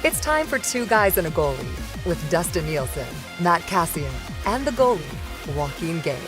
It's time for Two Guys and a Goalie with Dustin Nielson, Matt Kassian, and the goalie, Joaquin Gage.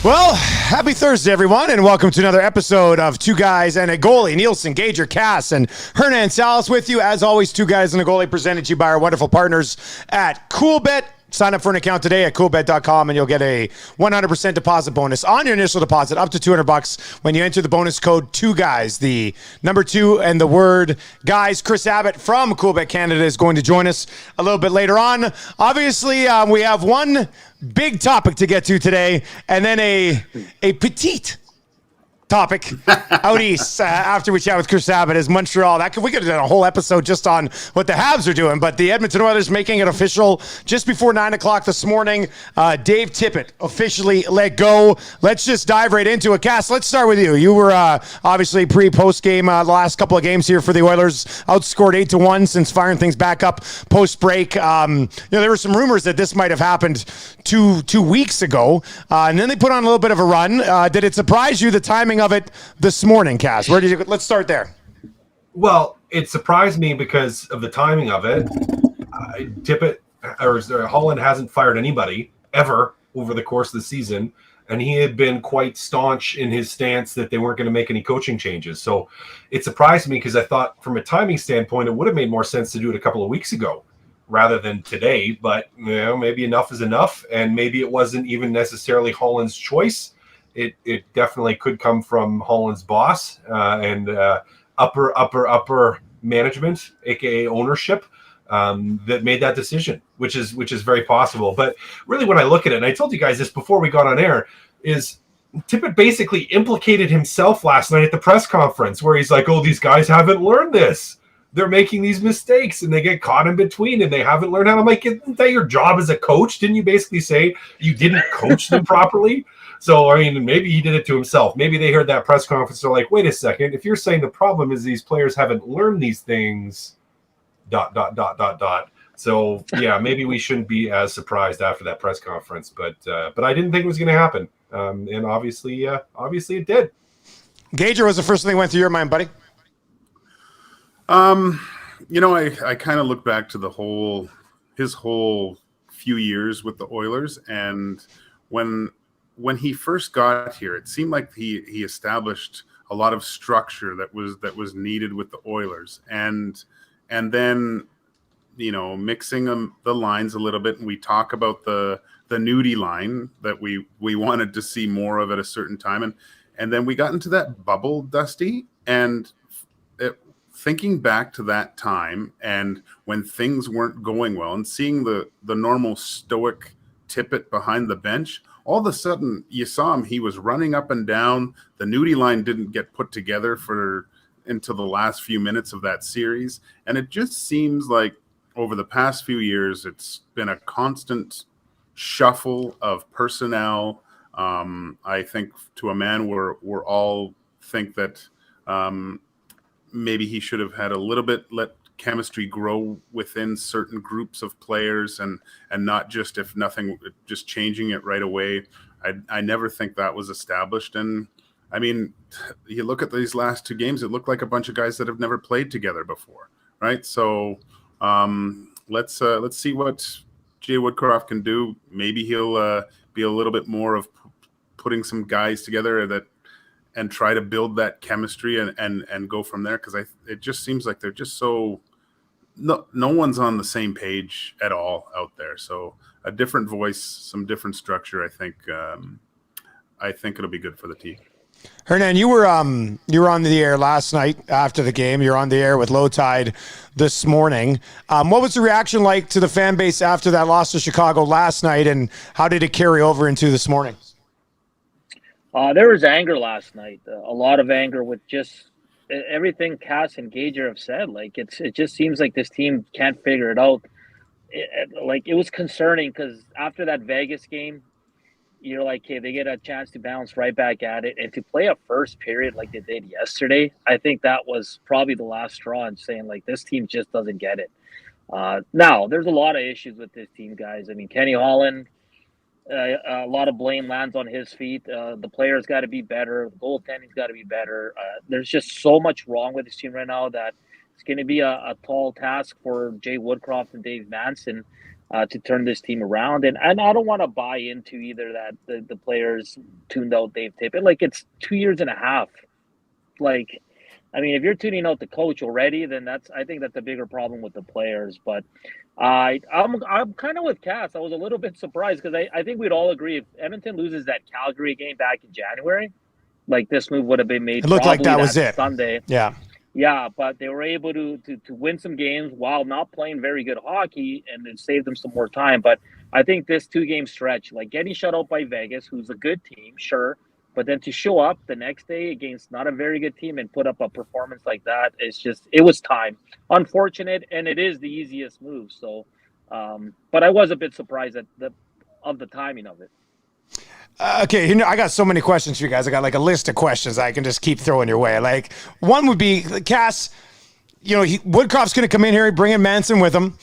Well, happy Thursday, everyone, and welcome to another episode of Two Guys and a Goalie. Nielson, Gage, Cass, and Salas with you. As always, Two Guys and a Goalie presented to you by our wonderful partners at CoolBet. Sign up for an account today at coolbet.com and you'll get a 100% deposit bonus on your initial deposit up to $200 when you enter the bonus code 2GUYS, the number 2 and the word guys. Chris Abbott from CoolBet Canada is going to join us a little bit later on. Obviously, we have one big topic to get to today and then a petite topic out east after we chat with Chris Abbott is Montreal. We could have done a whole episode just on what the Habs are doing, but the Edmonton Oilers making it official just before 9 o'clock this morning. Dave Tippett officially let go. Let's just dive right into it. Cass, let's start with you. You were obviously post game the last couple of games here for the Oilers, outscored 8-1 since firing things back up post break. There were some rumors that this might have happened two weeks ago, and then they put on a little bit of a run. Did it surprise you, the timing of it this morning, Cass? Let's start there. Well, it surprised me because of the timing of it. Tippett or Holland hasn't fired anybody ever over the course of the season, and he had been quite staunch in his stance that they weren't going to make any coaching changes. So it surprised me because I thought from a timing standpoint, it would have made more sense to do it a couple of weeks ago rather than today. But maybe enough is enough, and maybe it wasn't even necessarily Holland's choice. It definitely could come from Holland's boss and upper management, aka ownership, that made that decision, which is very possible. But really, when I look at it, and I told you guys this before we got on air, is Tippett basically implicated himself last night at the press conference, where he's like, "Oh, these guys haven't learned this. They're making these mistakes, and they get caught in between, and they haven't learned how." I'm like, "Isn't that your job as a coach? Didn't you basically say you didn't coach them properly?" So, I mean, maybe he did it to himself. Maybe they heard that press conference. They're like, wait a second. If you're saying the problem is these players haven't learned these things, ... So, yeah, maybe we shouldn't be as surprised after that press conference. But I didn't think it was going to happen. And obviously it did. Gager, was the first thing that went through your mind, buddy? I kind of look back to his whole few years with the Oilers, and when he first got here, it seemed like he established a lot of structure that was needed with the Oilers, and then mixing the lines a little bit. And we talk about the nudie line that we wanted to see more of at a certain time, and then we got into that bubble, Dusty, and thinking back to that time and when things weren't going well, and seeing the normal stoic Tippett behind the bench. All of a sudden, you saw him. He was running up and down. The nudie line didn't get put together until the last few minutes of that series. And it just seems like over the past few years, it's been a constant shuffle of personnel. I think to a man, we're all think that maybe he should have had a little bit let chemistry grow within certain groups of players and not just just changing it right away. I never think that was established. And I mean, you look at these last two games, it looked like a bunch of guys that have never played together before, right? So let's see what Jay Woodcroft can do. Maybe he'll be a little bit more of putting some guys together and try to build that chemistry and go from there, because it just seems like they're just so no one's on the same page at all out there. So a different voice, some different structure. I think it'll be good for the team. Hernan, you were on the air last night after the game. You're on the air with Low Tide this morning. What was the reaction like to the fan base after that loss to Chicago last night, and how did it carry over into this morning? There was anger last night, a lot of anger with just everything Cass and Gager have said. Like it just seems like this team can't figure it out. It was concerning because after that Vegas game, you're like, hey, they get a chance to bounce right back at it, and to play a first period like they did yesterday, I think that was probably the last straw in saying like this team just doesn't get it. Now there's a lot of issues with this team, guys. I mean, Kenny Holland. A lot of blame lands on his feet. The players got to be better. The goaltending's got to be better. There's just so much wrong with this team right now that it's going to be a tall task for Jay Woodcroft and Dave Manson to turn this team around. And I don't want to buy into either that the players tuned out Dave Tippett. Like, it's 2 years and a half. Like, I mean, if you're tuning out the coach already, then I think that's a bigger problem with the players. But I'm kind of with Cass. I was a little bit surprised because I think we'd all agree if Edmonton loses that Calgary game back in January, like, this move would have been made. It looked like that was it. Sunday. Yeah. Yeah, but they were able to win some games while not playing very good hockey, and it saved them some more time. But I think this 2-game stretch, like getting shut out by Vegas, who's a good team, sure, but then to show up the next day against not a very good team and put up a performance like that, it was time. Unfortunate, and it is the easiest move. So, but I was a bit surprised at the timing of it. Okay, I got so many questions for you guys. I got like a list of questions I can just keep throwing your way. Like, one would be, Cass, Woodcroft's going to come in here, bring in Manson with him.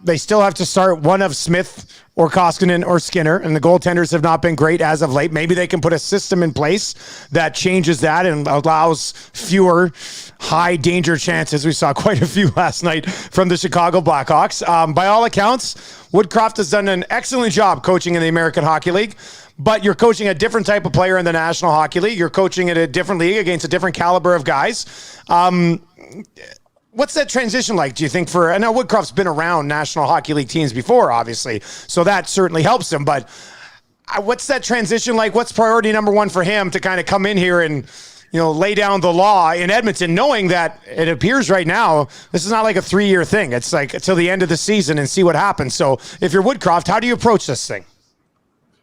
They still have to start one of Smith or Koskinen or Skinner, and the goaltenders have not been great as of late. Maybe they can put a system in place that changes that and allows fewer high danger chances. We saw quite a few last night from the Chicago Blackhawks. By all accounts, Woodcroft has done an excellent job coaching in the American Hockey League, but you're coaching a different type of player in the National Hockey League. You're coaching at a different league against a different caliber of guys. What's that transition like, do you think? I know Woodcroft's been around National Hockey League teams before, obviously, so that certainly helps him. But what's that transition like? What's priority number one for him to kind of come in here and, lay down the law in Edmonton, knowing that it appears right now this is not like a 3-year thing. It's like until the end of the season and see what happens. So if you're Woodcroft, how do you approach this thing?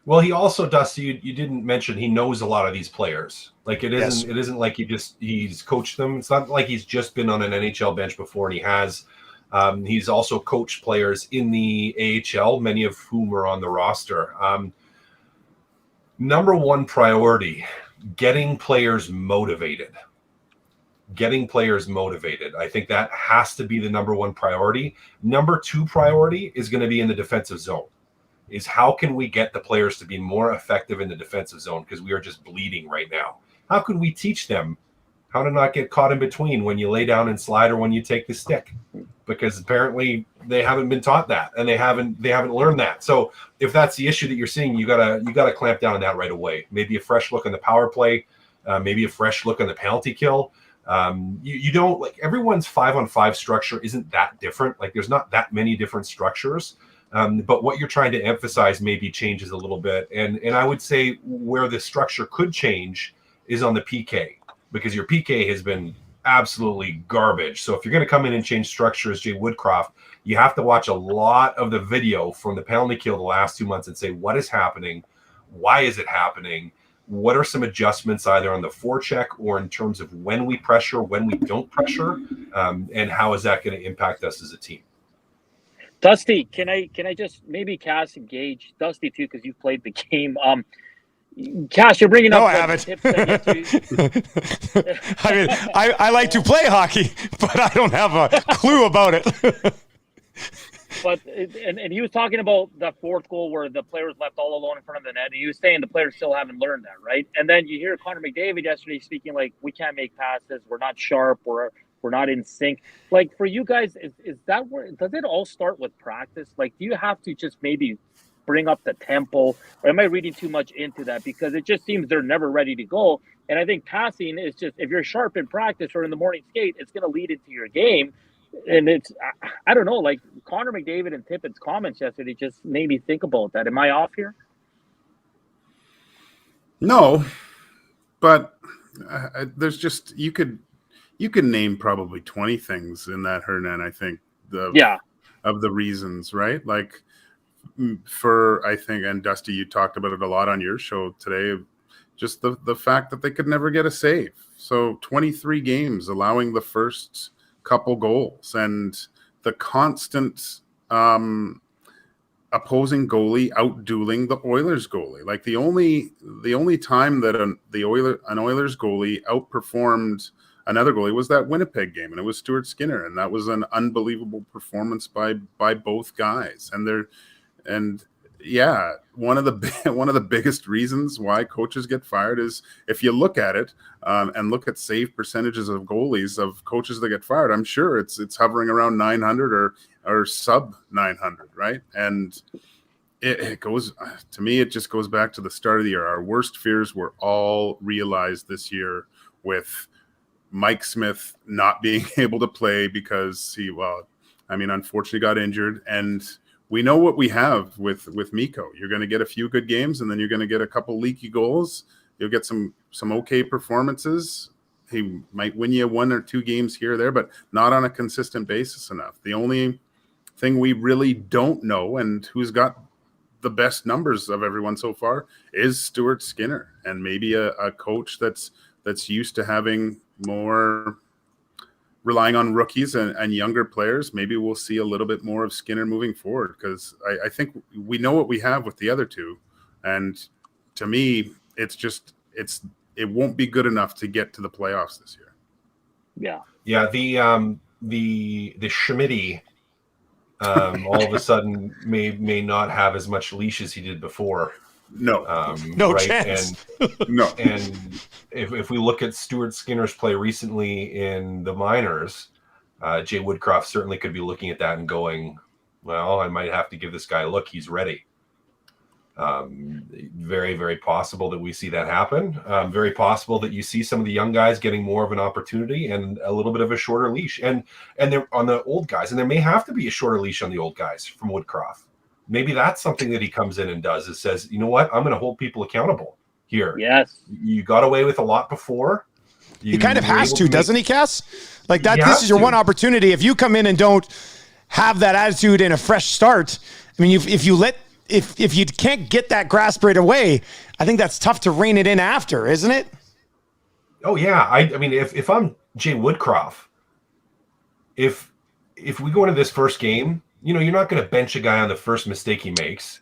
Well, he also, Dusty, you didn't mention he knows a lot of these players. Like, it isn't like he's coached them. It's not like he's just been on an NHL bench before, and he has. He's also coached players in the AHL, many of whom are on the roster. Number one priority, getting players motivated. I think that has to be the number one priority. Number two priority is going to be in the defensive zone. Is how can we get the players to be more effective in the defensive zone, because we are just bleeding right now. How can we teach them how to not get caught in between when you lay down and slide or when you take the stick? Because apparently they haven't been taught that, and they haven't learned that. So if that's the issue that you're seeing, you gotta clamp down on that right away. Maybe a fresh look on the power play, maybe a fresh look on the penalty kill. You don't, like, everyone's 5-on-5 structure isn't that different. Like, there's not that many different structures. But what you're trying to emphasize maybe changes a little bit. And I would say where the structure could change is on the PK, because your PK has been absolutely garbage. So if you're going to come in and change structure as Jay Woodcroft, you have to watch a lot of the video from the penalty kill the last 2 months and say, what is happening? Why is it happening? What are some adjustments either on the forecheck or in terms of when we pressure, when we don't pressure, and how is that going to impact us as a team? Dusty, can I just maybe Cass and Gage, Dusty too, because you've played the game. Cass, you're bringing up. No, I haven't. I mean, I like to play hockey, but I don't have a clue about it. But and he was talking about that fourth goal where the player was left all alone in front of the net, and he was saying the players still haven't learned that, right? And then you hear Connor McDavid yesterday speaking like, we can't make passes, we're not sharp, we're not in sync. Like, for you guys, is that where does it all start with practice? Like, do you have to just maybe bring up the tempo, or am I reading too much into that? Because it just seems they're never ready to go. And I think passing is just, if you're sharp in practice or in the morning skate, it's going to lead into your game. And it's, I don't know, like Connor McDavid and Tippett's comments yesterday just made me think about that. Am I off here? No, but there's just, you could name probably 20 things in that, Hernan, I think, of the reasons, right? Like, I think, and Dusty, you talked about it a lot on your show today, just the fact that they could never get a save. So 23 games allowing the first couple goals, and the constant opposing goalie out-dueling the Oilers goalie. Like, the only time that an Oilers goalie outperformed another goalie was that Winnipeg game, and it was Stuart Skinner, and that was an unbelievable performance by both guys. And yeah, one of the biggest reasons why coaches get fired is if you look at it and look at save percentages of goalies of coaches that get fired, I'm sure it's hovering around 900 or sub 900, right? And it goes, to me, it just goes back to the start of the year. Our worst fears were all realized this year with Mike Smith not being able to play because he, unfortunately got injured. And we know what we have with Mikko. You're going to get a few good games, and then you're going to get a couple leaky goals. You'll get some okay performances. He might win you 1 or 2 games here or there, but not on a consistent basis enough. The only thing we really don't know, and who's got the best numbers of everyone so far, is Stuart Skinner, and maybe a coach that's used to having more relying on rookies and younger players. Maybe we'll see a little bit more of Skinner moving forward, because I think we know what we have with the other two. And to me, it won't be good enough to get to the playoffs this year. Yeah. Yeah. The Schmitty all of a sudden may not have as much leash as he did before. No, no right? chance. And, no. And if we look at Stuart Skinner's play recently in the minors, Jay Woodcroft certainly could be looking at that and going, well, I might have to give this guy a look. He's ready. Very, very possible that we see that happen. Very possible that you see some of the young guys getting more of an opportunity and a little bit of a shorter leash. And they're on the old guys, and there may have to be a shorter leash on the old guys from Woodcroft. Maybe that's something that he comes in and does, is says, you know what, I'm going to hold people accountable here. Yes. You got away with a lot before. He kind of has to, doesn't he, Cass? Like that. He This has is your to. one opportunity. If you come in and don't have that attitude and a fresh start, I mean, if you can't get that grasp right away, I think that's tough to rein it in after, isn't it? Oh yeah. I mean, if I'm Jay Woodcroft, if we go into this first game, you know, you're not going to bench a guy on the first mistake he makes.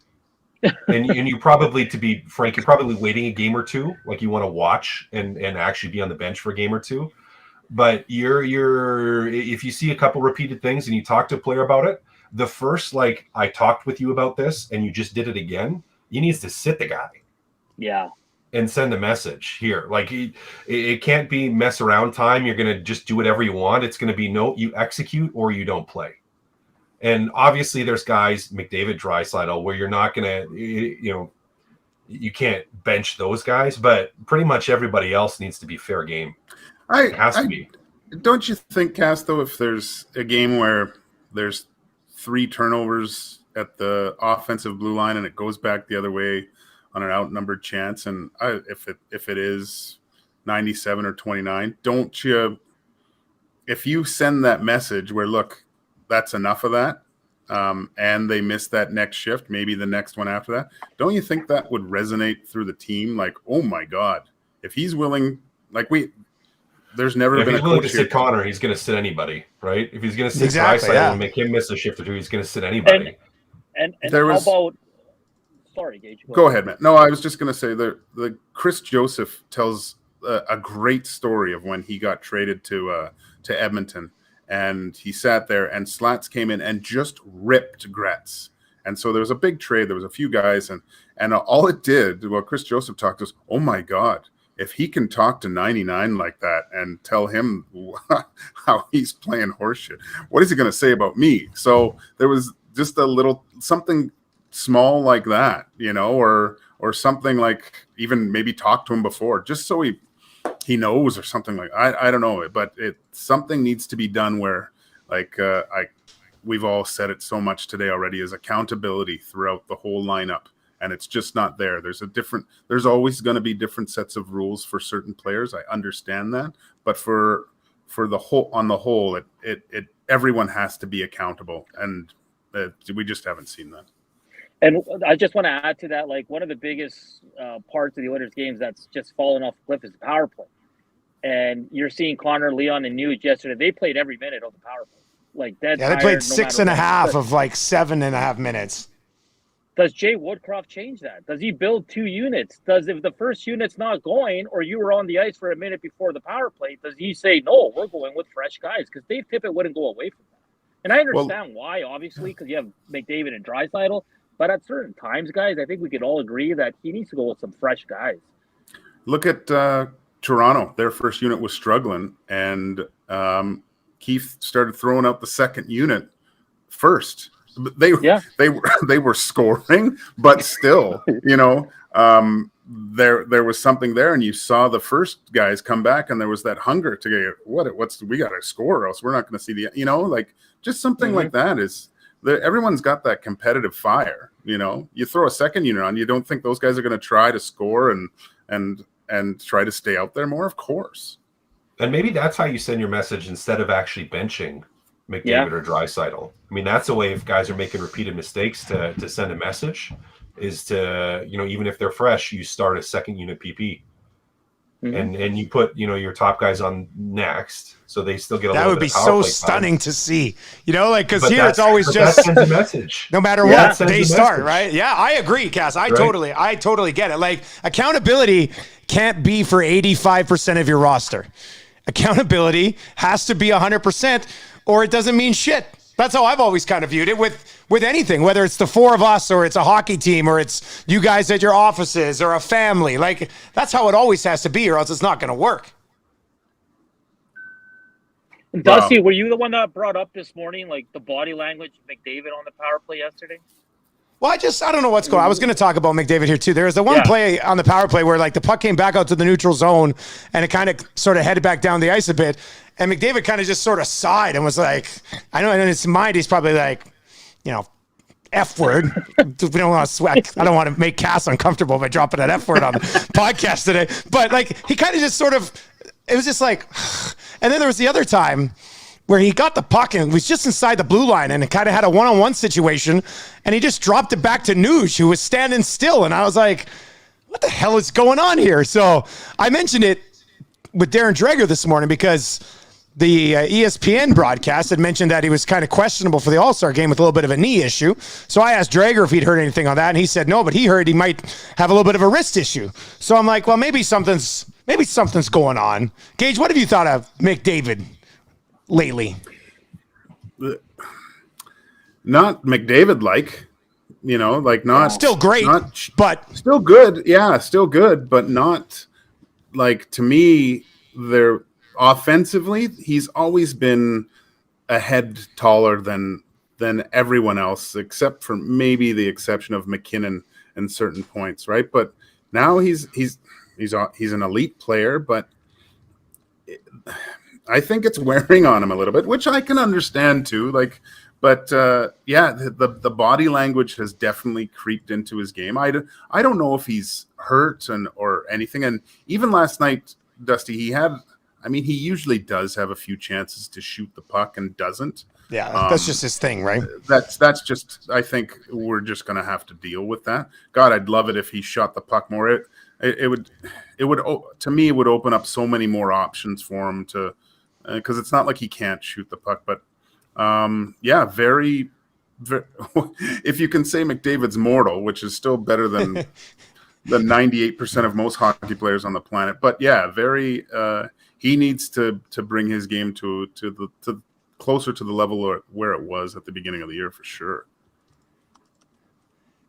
and you probably, to be frank, you're probably waiting a game or two, like you want to watch and actually be on the bench for a game or two. But if you see a couple repeated things and you talk to a player about it, the first, like, I talked with you about this and you just did it again, you need to sit the guy. Yeah. And send a message here. Like, it can't be mess around time. You're going to just do whatever you want. It's going to be, no, you execute or you don't play. And obviously there's guys, McDavid, Draisaitl, where you're not going to, you can't bench those guys, but pretty much everybody else needs to be fair game. It has to be. Don't you think, Cass, though, if there's a game where there's 3 turnovers at the offensive blue line and it goes back the other way on an outnumbered chance, and if it is 97 or 29, don't you, if you send that message where, look, that's enough of that, and they miss that next shift, maybe the next one after that, don't you think that would resonate through the team? Like, oh my God, if he's willing, like there's never been a coach. If he's willing to sit Connor, he's going to sit anybody, right? If he's going to sit Draisaitl and make him miss a shift or two, he's going to sit anybody. And how about? Sorry, Gage. Go ahead, man. No, I was just going to say the Chris Joseph tells a great story of when he got traded to Edmonton, and he sat there, and Slats came in and just ripped Gretz. And so there was a big trade. There was a few guys, and all it did, well, Chris Joseph talked to us, oh my God, if he can talk to 99 like that and tell him how he's playing horseshit, what is he going to say about me? So there was just a little something small like that, or something like, even maybe talk to him before, just so he knows, or something like, I don't know, but something needs to be done where, like, we've all said it so much today already, is accountability throughout the whole lineup. And it's just not there. There's always going to be different sets of rules for certain players. I understand that, but for the whole, on the whole, it everyone has to be accountable, and we just haven't seen that. And I just want to add to that, like, one of the biggest parts of the Oilers games that's just fallen off the cliff is the power play. And you're seeing Connor, Leon, and Nuge yesterday. They played every minute of the power play. Like, dead tired, they played no 6.5 of like 7.5 minutes. Does Jay Woodcroft change that? Does he build 2 units? If the first unit's not going, or you were on the ice for a minute before the power play, does he say, no, we're going with fresh guys? Because Dave Tippett wouldn't go away from that. And I understand why, obviously, because you have McDavid and Draisaitl. But at certain times, guys, I think we could all agree that he needs to go with some fresh guys. Look at Toronto. Their first unit was struggling, and Keith started throwing out the second unit first. They were scoring, but still, there was something there, and you saw the first guys come back, and there was that hunger to get we got to score, or else we're not going to see just something like that is. Everyone's got that competitive fire. You throw a second unit on, you don't think those guys are going to try to score and try to stay out there more? Of course. And maybe that's how you send your message instead of actually benching McDavid or Draisaitl. I mean, that's a way if guys are making repeated mistakes to send a message is to, even if they're fresh, you start a second unit PP. And you put, your top guys on next, so they still get a little bit of power play time. That would be so stunning to see, because here it's always just that sends a message. No matter what, they start, right? Yeah, I agree, Cass. I totally get it. Like, accountability can't be for 85% of your roster. Accountability has to be 100%, or it doesn't mean shit. That's how I've always kind of viewed it with anything, whether it's the four of us or it's a hockey team or it's you guys at your offices or a family. Like, that's how it always has to be, or else it's not going to work. Dusty, were you the one that brought up this morning, like the body language of McDavid on the power play yesterday? Well, I don't know what's going on. I was going to talk about McDavid here too. There was the one play on the power play where like the puck came back out to the neutral zone and it kind of sort of headed back down the ice a bit. And McDavid kind of just sort of sighed and was like, I know in his mind, he's probably like, F word. We don't want to sweat. I don't want to make Cass uncomfortable by dropping that F word on the podcast today. But like, he kind of just sort of, it was just like, and then there was the other time where he got the puck and was just inside the blue line and it kind of had a one-on-one situation and he just dropped it back to Nuge, who was standing still. And I was like, what the hell is going on here? So I mentioned it with Darren Dreger this morning because the ESPN broadcast had mentioned that he was kind of questionable for the All-Star game with a little bit of a knee issue. So I asked Dreger if he'd heard anything on that, and he said no, but he heard he might have a little bit of a wrist issue. So I'm like, well, maybe something's going on. Gage, what have you thought of McDavid lately? Not McDavid-like, not still great, but still good. Yeah, still good, but not like, to me, they're offensively, he's always been a head taller than everyone else, except for maybe the exception of McKinnon in certain points, right? But now he's an elite player, but I think it's wearing on him a little bit, which I can understand too. The body language has definitely creeped into his game. I don't know if he's hurt or anything. And even last night, Dusty, he usually does have a few chances to shoot the puck and doesn't. Yeah, that's just his thing, right? That's just, I think we're just going to have to deal with that. God, I'd love it if he shot the puck more. It would, to me, it would open up so many more options for him because it's not like he can't shoot the puck. But very, very if you can say McDavid's mortal, which is still better than the 98% of most hockey players on the planet. But yeah, very. He needs to bring his game to closer to the level where it was at the beginning of the year for sure.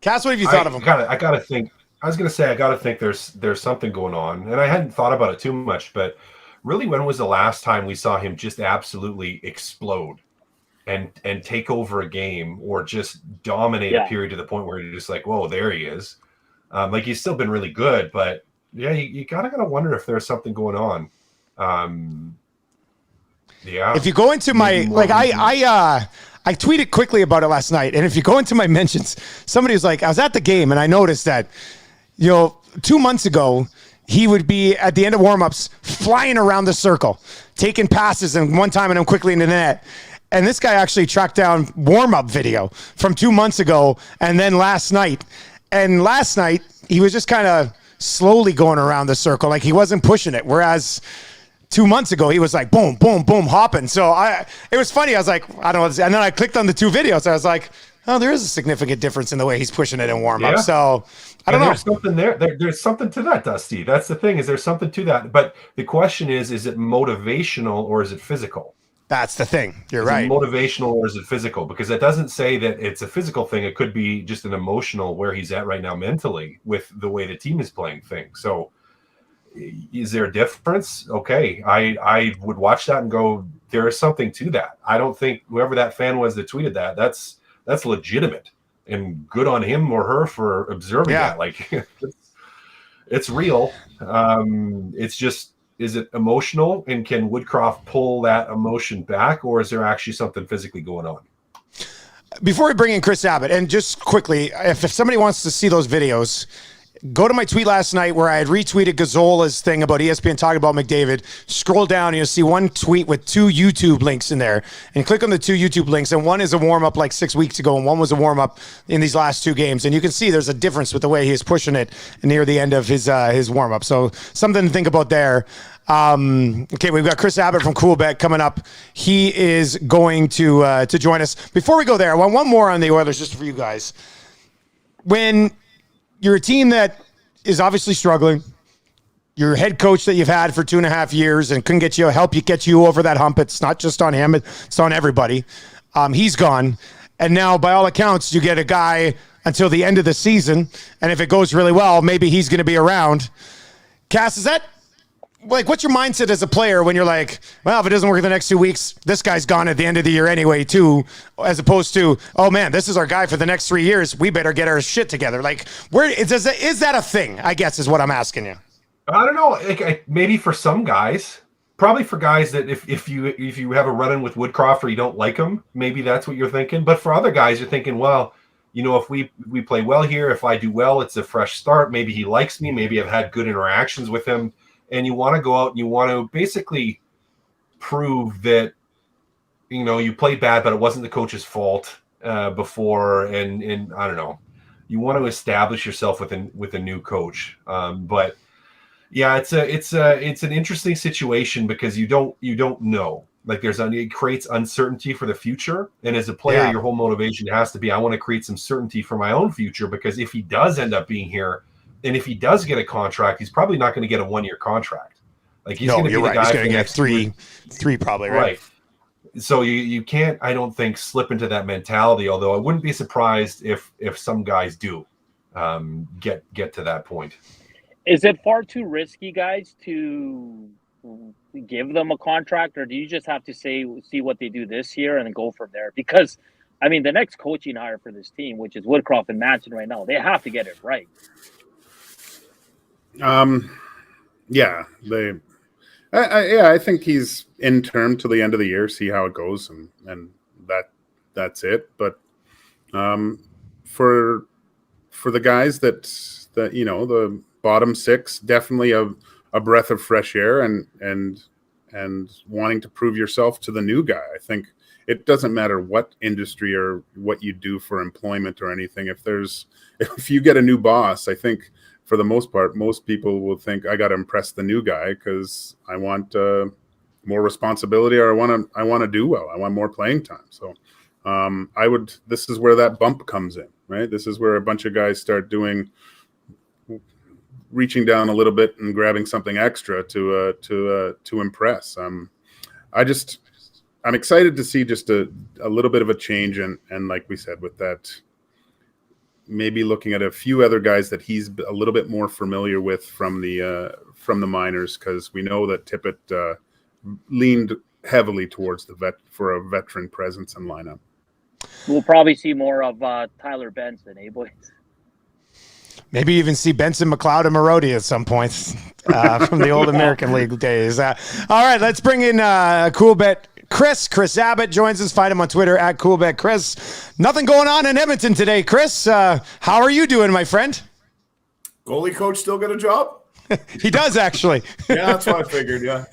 Cass, what have you thought of him? I gotta think. I was gonna say I gotta think there's something going on, and I hadn't thought about it too much. But really, when was the last time we saw him just absolutely explode and take over a game or just dominate a period to the point where you're just like, whoa, there he is. Like, he's still been really good, but yeah, you gotta wonder if there's something going on. If you go into my I tweeted quickly about it last night, and if you go into my mentions, somebody was like, I was at the game and I noticed that 2 months ago he would be at the end of warmups flying around the circle, taking passes and one time and then quickly into the net. And this guy actually tracked down warm-up video from 2 months ago and then last night. And last night he was just kind of slowly going around the circle, like he wasn't pushing it, whereas 2 months ago, he was like, boom, boom, boom, hopping. So it was funny. I was like, I don't know. And then I clicked on the two videos. I was like, oh, there is a significant difference in the way he's pushing it in warm-up. Yeah. So I don't know. There's something there. There's something to that, Dusty. That's the thing, is there's something to that. But the question is it motivational or is it physical? That's the thing. You're Is right. it motivational or is it physical? Because it doesn't say that it's a physical thing. It could be just an emotional where he's at right now mentally with the way the team is playing things. So is there a difference? Okay. I would watch that and go, there is something to that. I don't think whoever that fan was that tweeted that, that's legitimate and good on him or her for observing that. Like it's real. It's just, is it emotional, and can Woodcroft pull that emotion back, or is there actually something physically going on? Before we bring in Chris Abbott, and just quickly, if somebody wants to see those videos, go to my tweet last night where I had retweeted Gazzola's thing about ESPN talking about McDavid. Scroll down and you'll see one tweet with 2 YouTube links in there. And click on the 2 YouTube links, and one is a warm-up like 6 weeks ago, and one was a warm-up in these last 2 games. And you can see there's a difference with the way he's pushing it near the end of his warm-up. So something to think about there. Okay, we've got Chris Abbott from Coolbet coming up. He is going to join us. Before we go there, I want one more on the Oilers just for you guys. When you're a team that is obviously struggling, your head coach that you've had for 2.5 years and couldn't get you over that hump. It's not just on him, it's on everybody. He's gone. And now, by all accounts, you get a guy until the end of the season. And if it goes really well, maybe he's going to be around. Cass, is that, like, what's your mindset as a player when you're like, well, if it doesn't work the next 2 weeks, this guy's gone at the end of the year anyway, too, as opposed to, oh man, this is our guy for the next 3 years. We better get our shit together. Like, where is that a thing? I guess is what I'm asking you. I don't know. Like, maybe for some guys, probably for guys that if you have a run-in with Woodcroft or you don't like him, maybe that's what you're thinking. But for other guys, you're thinking, well, you know, if we play well here, if I do well, it's a fresh start. Maybe he likes me. Maybe I've had good interactions with him. And you want to go out and you want to basically prove that, you know, you played bad, but it wasn't the coach's fault before. And I don't know, you want to establish yourself with a new coach. But yeah, it's an interesting situation because you don't know. Like it creates uncertainty for the future. And as a player, your whole motivation has to be, I want to create some certainty for my own future, because if he does end up being here, and if he does get a contract, he's probably not going to get a 1-year contract. Like he's going to be the guy. He's going to get three probably, right? So you can't, I don't think, slip into that mentality. Although I wouldn't be surprised if some guys do get to that point. Is it far too risky, guys, to give them a contract, or do you just have to see what they do this year and then go from there? Because I mean, the next coaching hire for this team, which is Woodcroft and Manson right now, they have to get it right. I think he's in term till the end of the year, see how it goes, and that's it. But for the guys that you know, the bottom 6, definitely a breath of fresh air and wanting to prove yourself to the new guy. I think it doesn't matter what industry or what you do for employment or anything. If you get a new boss, I think for the most part, most people will think, I got to impress the new guy because I want more responsibility, or I want to do well. I want more playing time. So this is where that bump comes in, right? This is where a bunch of guys start reaching down a little bit and grabbing something extra to impress. I'm excited to see just a little bit of a change, and like we said, with that, maybe looking at a few other guys that he's a little bit more familiar with from the minors, because we know that Tippett leaned heavily towards for a veteran presence and lineup. We'll probably see more of Tyler Benson, boys? Maybe even see Benson, McLeod, and Marody at some point from the old American League days. All right, let's bring in Coolbet Chris Abbott joins us. Find him on Twitter at CoolBetChris. Nothing going on in Edmonton today, Chris. How are you doing, my friend? Goalie coach still got a job? He does, actually. Yeah, that's what I figured. Yeah.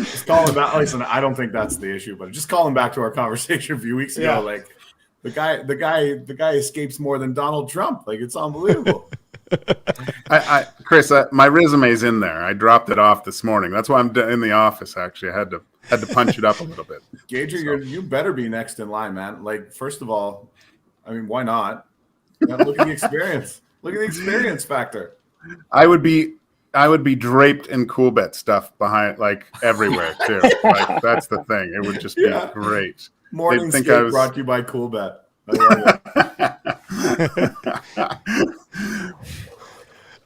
Just calling back. Listen, I don't think that's the issue, but just calling back to our conversation a few weeks ago, like the guy escapes more than Donald Trump. Like, it's unbelievable. Chris, my resume's in there. I dropped it off this morning. That's why I'm in the office. Actually, I had to punch it up a little bit. Gager, you better be next in line, man. Like, first of all, I mean, why not? Look at the experience. Look at the experience factor. I would be I would be draped in Cool Bet stuff behind, like, everywhere too. Like, that's the thing. It would just be great. Morning They'd think skate brought to you by Cool Bet. I love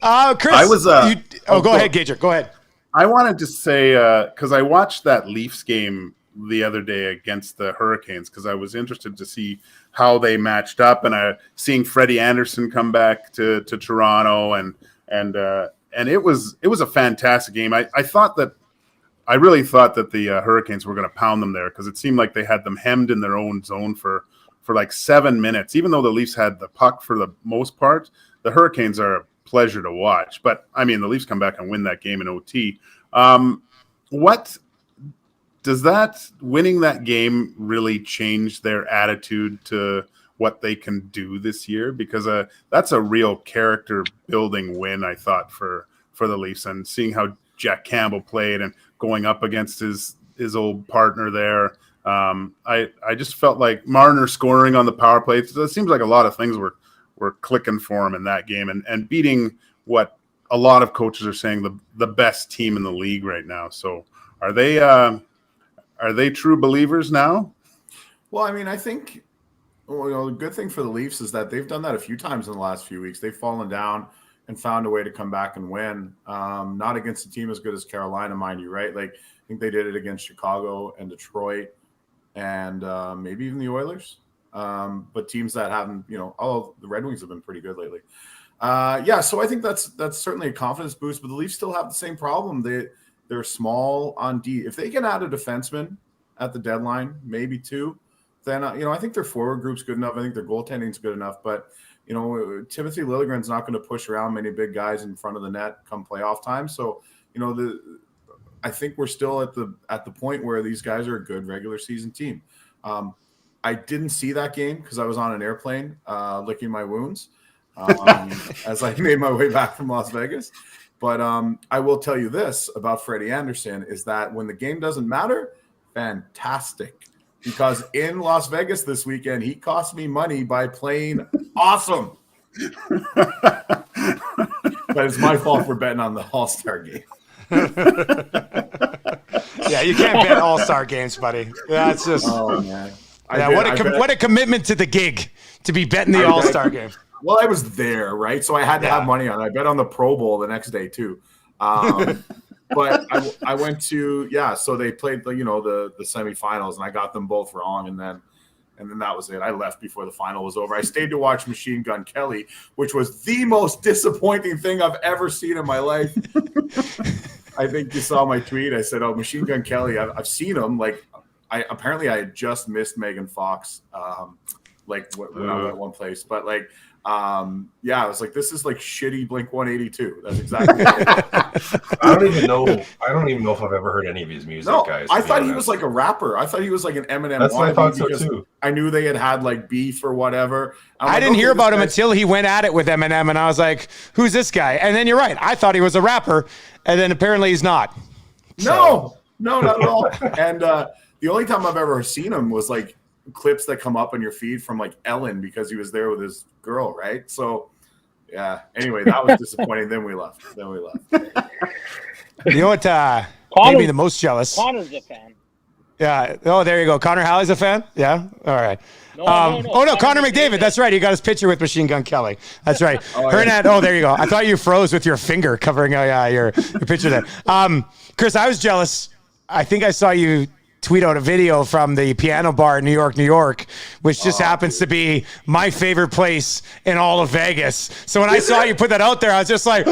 it. Chris, I was. go ahead, Gager. Go ahead. I wanted to say, because I watched that Leafs game the other day against the Hurricanes, because I was interested to see how they matched up, and seeing Freddie Anderson come back to Toronto, and it was a fantastic game. I really thought that the Hurricanes were going to pound them there, because it seemed like they had them hemmed in their own zone for like 7 minutes. Even though the Leafs had the puck for the most part, the Hurricanes are a pleasure to watch. But I mean, the Leafs come back and win that game in OT. What does winning that game really change their attitude to what they can do this year? Because that's a real character building win, I thought, for the Leafs, and seeing how Jack Campbell played and going up against his old partner there. I just felt like Marner scoring on the power play. It seems like a lot of things were clicking for him in that game, and beating what a lot of coaches are saying the best team in the league right now. So are they true believers now? Well, I mean, I think the good thing for the Leafs is that they've done that a few times in the last few weeks. They've fallen down and found a way to come back and win. Not against a team as good as Carolina, mind you, right? Like, I think they did it against Chicago and Detroit, and maybe even the Oilers. But teams that haven't, although the Red Wings have been pretty good lately. So I think that's certainly a confidence boost. But the Leafs still have the same problem. They're small on D. If they can add a defenseman at the deadline, maybe two, then I think their forward group's good enough. I think their goaltending's good enough. But Timothy Liljegren's not going to push around many big guys in front of the net come playoff time. So I think we're still at the point where these guys are a good regular season team. I didn't see that game because I was on an airplane licking my wounds as I made my way back from Las Vegas. But I will tell you this about Freddie Anderson is that when the game doesn't matter, fantastic. Because in Las Vegas this weekend, he cost me money by playing awesome. But it's my fault for betting on the All-Star game. Yeah, you can't bet All-Star games, buddy. That's just man. What a commitment to the gig to be betting the All-Star game. Well, I was there, right? So I had to have money on it. I bet on the Pro Bowl the next day too. But I went to so they played the semifinals, and I got them both wrong, and then that was it. I left before the final was over. I stayed to watch Machine Gun Kelly, which was the most disappointing thing I've ever seen in my life. I think you saw my tweet. I said, "Oh, Machine Gun Kelly, I've seen him. Like, I had just missed Megan Fox, when I went one place, but I was like, this is like shitty Blink-182. That's exactly what I don't even know if I've ever heard any of his music, guys. I thought he was like a rapper. I thought he was like an Eminem. That's what I thought so too. I knew they had like beef or whatever. I didn't hear about him until he went at it with Eminem, and I was like, who's this guy? And then you're right. I thought he was a rapper, and then apparently he's not. No, not at all. And the only time I've ever seen him was like clips that come up on your feed from like Ellen, because he was there with his girl, right? So anyway, that was disappointing. Then we left. You know what made me the most jealous? Connor's a fan. Yeah. Oh, there you go. Connor Halley's a fan? Yeah. All right. No, Connor McDavid. That's right. He got his picture with Machine Gun Kelly. That's right. There you go. I thought you froze with your finger covering your picture there. Chris, I was jealous. I think I saw you tweet out a video from the piano bar in New York, which just happens to be my favorite place in all of Vegas. So when I saw you put that out there, I was just like,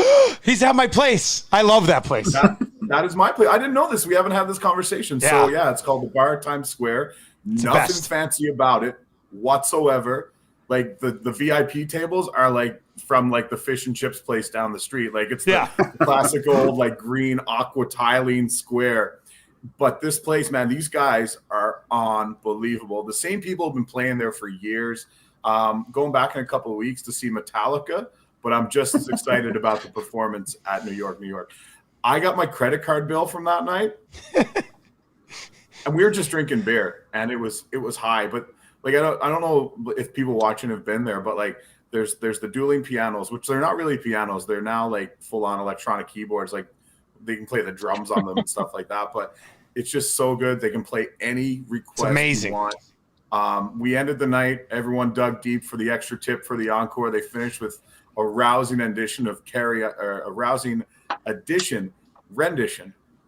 he's at my place. I love that place. That is my place. I didn't know this. We haven't had this conversation. Yeah. So it's called the Bar at Times Square. Nothing fancy about it whatsoever. Like the VIP tables are like from like the fish and chips place down the street. Like it's the classic old like green aqua tiling square. But this place, man, these guys are unbelievable. The same people have been playing there for years. Going back in a couple of weeks to see Metallica, but I'm just as excited about the performance at New York. I got my credit card bill from that night, and we were just drinking beer, and it was high. But like I don't know if people watching have been there, but like There's the dueling pianos, which they're not really pianos. They're now like full on electronic keyboards. Like they can play the drums on them and stuff like that. But it's just so good. They can play any request amazing. you want. We ended the night. Everyone dug deep for the extra tip for the encore. They finished with a rousing rendition.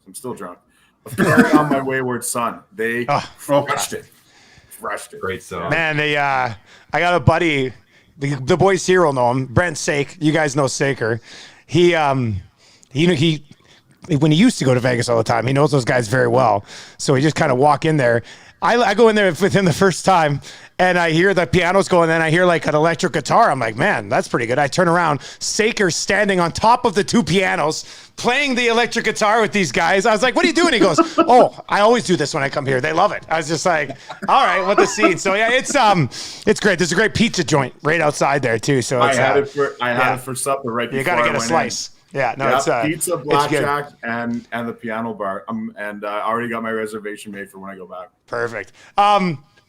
I'm still drunk. Of Carry On My Wayward Son. They crushed it. Great song. Man, I got a buddy, the boys here will know him, Brent Sake. You guys know Saker. He when he used to go to Vegas all the time, he knows those guys very well. So he just kind of walk in there. I go in there with him the first time, and I hear the pianos going, and then I hear like an electric guitar. I'm like, man, that's pretty good. I turn around, Saker's standing on top of the two pianos, playing the electric guitar with these guys. I was like, what are you doing? He goes, oh, I always do this when I come here. They love it. I was just like, all right, what the scene. So yeah, it's great. There's a great pizza joint right outside there too. So it's, I had it for supper right before you got to get a slice. Yeah, no, it's pizza, blackjack, and the piano bar. And I already got my reservation made for when I go back. Perfect.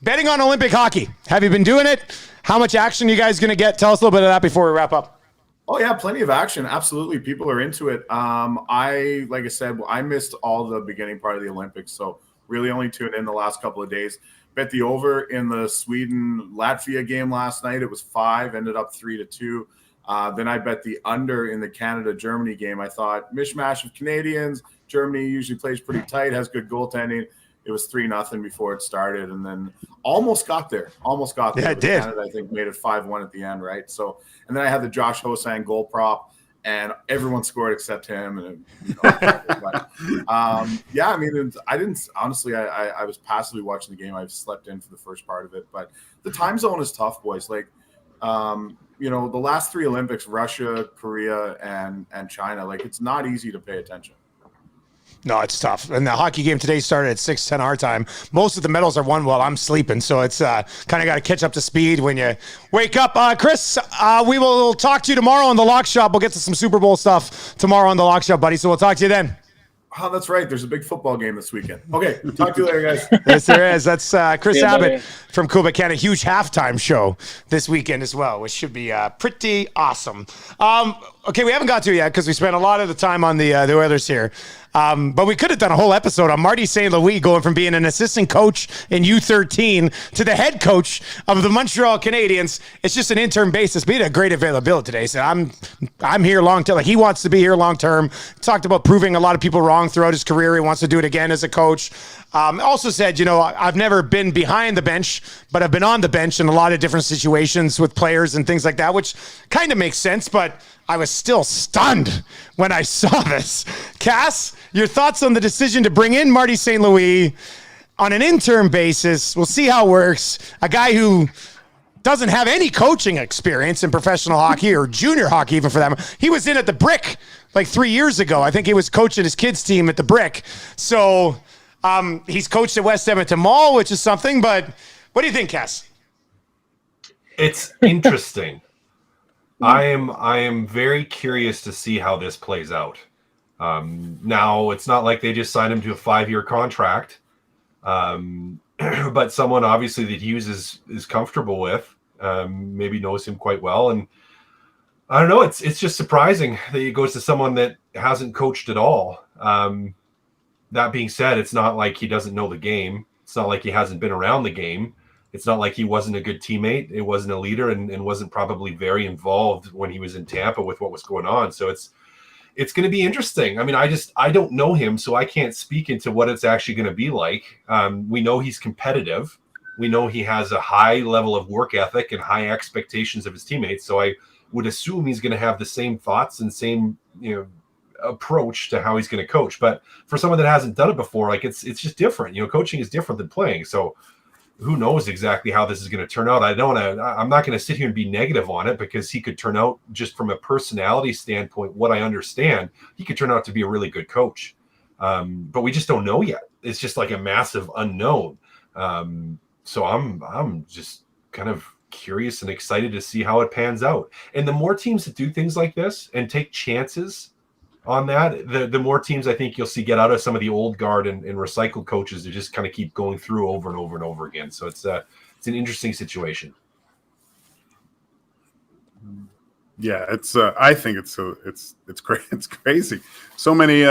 Betting on Olympic hockey. Have you been doing it? How much action you guys going to get? Tell us a little bit of that before we wrap up. Oh yeah, plenty of action. Absolutely, people are into it. Like I said, I missed all the beginning part of the Olympics, so really only tuned in the last couple of days. Bet the over in the Sweden-Latvia game last night. It was 5, ended up 3-2. Then I bet the under in the Canada-Germany game. I thought mishmash of Canadians. Germany usually plays pretty tight, has good goaltending. It was 3-0 before it started, and then almost got there. Yeah, it did. Canada, I think, made it 5-1 at the end, right? So, and then I had the Josh Hosang goal prop, and everyone scored except him. And yeah, I mean, I didn't honestly. I was passively watching the game. I slept in for the first part of it, but the time zone is tough, boys. Like, the last 3 Olympics, Russia, Korea, and China. Like, it's not easy to pay attention. No, it's tough. And the hockey game today started at 6:10 our time. Most of the medals are won while I'm sleeping, so it's kind of got to catch up to speed when you wake up. Chris, we will talk to you tomorrow on the Lock Shop. We'll get to some Super Bowl stuff tomorrow on the Lock Shop, buddy. So we'll talk to you then. Oh, that's right. There's a big football game this weekend. Okay, talk to you later, guys. Yes, there is. That's Chris Abbott from Quebec Canada. Huge halftime show this weekend as well, which should be pretty awesome. Okay, we haven't got to it yet because we spent a lot of the time on the Oilers here. But we could have done a whole episode on Marty St. going from being an assistant coach in U13 to the head coach of the Montreal Canadiens. It's just an interim basis. But he had a great availability today. So I'm here long term. Like, he wants to be here long term. Talked about proving a lot of people wrong throughout his career. He wants to do it again as a coach. Also said, I've never been behind the bench, but I've been on the bench in a lot of different situations with players and things like that, which kind of makes sense, but I was still stunned when I saw this. Cass, your thoughts on the decision to bring in Marty St. Louis on an interim basis? We'll see how it works. A guy who doesn't have any coaching experience in professional hockey or junior hockey even for that. He was in at the Brick like 3 years ago. I think he was coaching his kids' team at the Brick. So he's coached at West Edmonton Mall, which is something. But what do you think, Cass? It's interesting. I am very curious to see how this plays out. Now, it's not like they just signed him to a 5-year contract, but someone obviously that Hughes is comfortable with, maybe knows him quite well. And I don't know, it's just surprising that he goes to someone that hasn't coached at all. That being said, it's not like he doesn't know the game. It's not like he hasn't been around the game. It's not like he wasn't a good teammate. It wasn't a leader and wasn't probably very involved when he was in Tampa with what was going on. So it's going to be interesting. I mean, I don't know him, so I can't speak into what it's actually going to be like. We know he's competitive. We know he has a high level of work ethic and high expectations of his teammates. So I would assume he's going to have the same thoughts and same, approach to how he's going to coach. But for someone that hasn't done it before, like it's just different. Coaching is different than playing. So who knows exactly how this is going to turn out. I'm not going to sit here and be negative on it because he could turn out, just from a personality standpoint, what I understand, he could turn out to be a really good coach. But we just don't know yet. It's just like a massive unknown. So I'm just kind of curious and excited to see how it pans out. And the more teams that do things like this and take chances on that, the more teams I think you'll see get out of some of the old guard and recycled coaches to just kind of keep going through over and over and over again. So it's an interesting situation. Yeah, it's. I think it's great. It's crazy. So many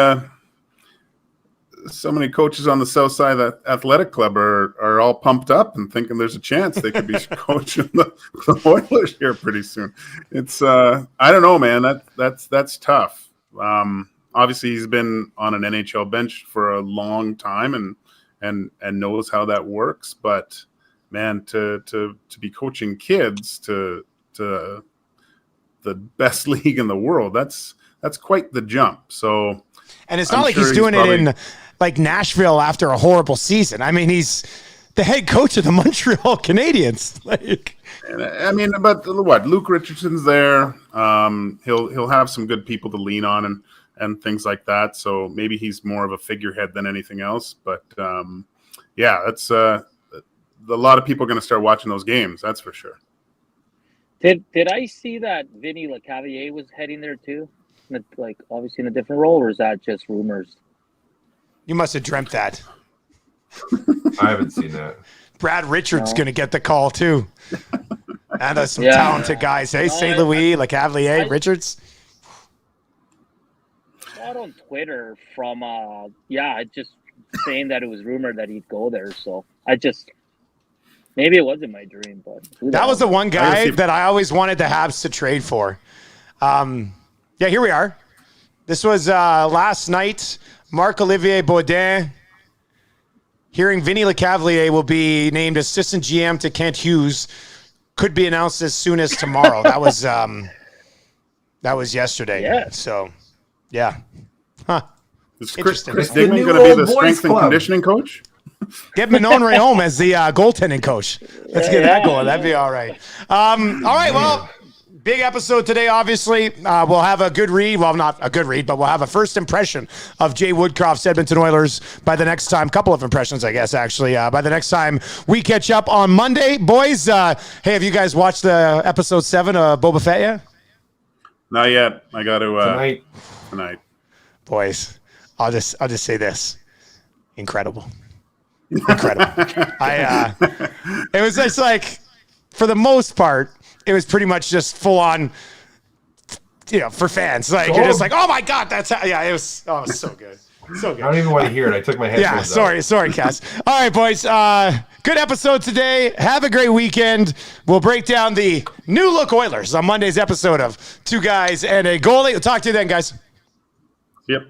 coaches on the south side of the athletic club are all pumped up and thinking there's a chance they could be coaching the Oilers here pretty soon. It's. I don't know, man. That's tough. Obviously, he's been on an NHL bench for a long time and knows how that works. But man, to be coaching kids to the best league in the world, that's quite the jump. So, and it's not like he's doing it in like Nashville after a horrible season. I mean, he's the head coach of the Montreal Canadiens. Like, I mean, but what? Luke Richardson's there. He'll have some good people to lean on and things like that. So maybe he's more of a figurehead than anything else. But yeah, that's a lot of people are going to start watching those games. That's for sure. Did I see that Vinny Lecavalier was heading there too? Like obviously in a different role, or is that just rumors? You must have dreamt that. I haven't seen that. Brad Richards going to get the call too. And there's some talented guys. Hey, St. Louis, Lecavalier, Richards. I saw it on Twitter from just saying that it was rumored that he'd go there. So maybe it wasn't my dream, but that was the one guy that I always wanted the Habs to trade for. Here we are. This was last night. Marc-Olivier Baudin hearing Vinny Lecavalier will be named assistant GM to Kent Hughes. Could be announced as soon as tomorrow. That was yesterday. Yeah. So, yeah. Huh. Is Interesting. Chris The Dignan new going to be old the boys strength and club. conditioning coach? Get Manon Rayome as the goaltending coach. Let's get that going. That'd be all right. All right, well, big episode today, obviously. We'll have a good read. Well, not a good read, but we'll have a first impression of Jay Woodcroft's Edmonton Oilers by the next time. Couple of impressions, I guess, actually, by the next time we catch up on Monday. Boys, hey, have you guys watched the episode 7 of Boba Fett yet? Not yet. I got to Tonight. Boys, I'll just say this. Incredible. It was just like, for the most part, it was pretty much just full on, for fans. Like, you're just like, oh my God, it was so good. So good. I don't even want to hear it. I took my headphones out. Sorry, Cass. All right, boys. Good episode today. Have a great weekend. We'll break down the new look Oilers on Monday's episode of Two Guys and a Goalie. We'll talk to you then, guys. Yep.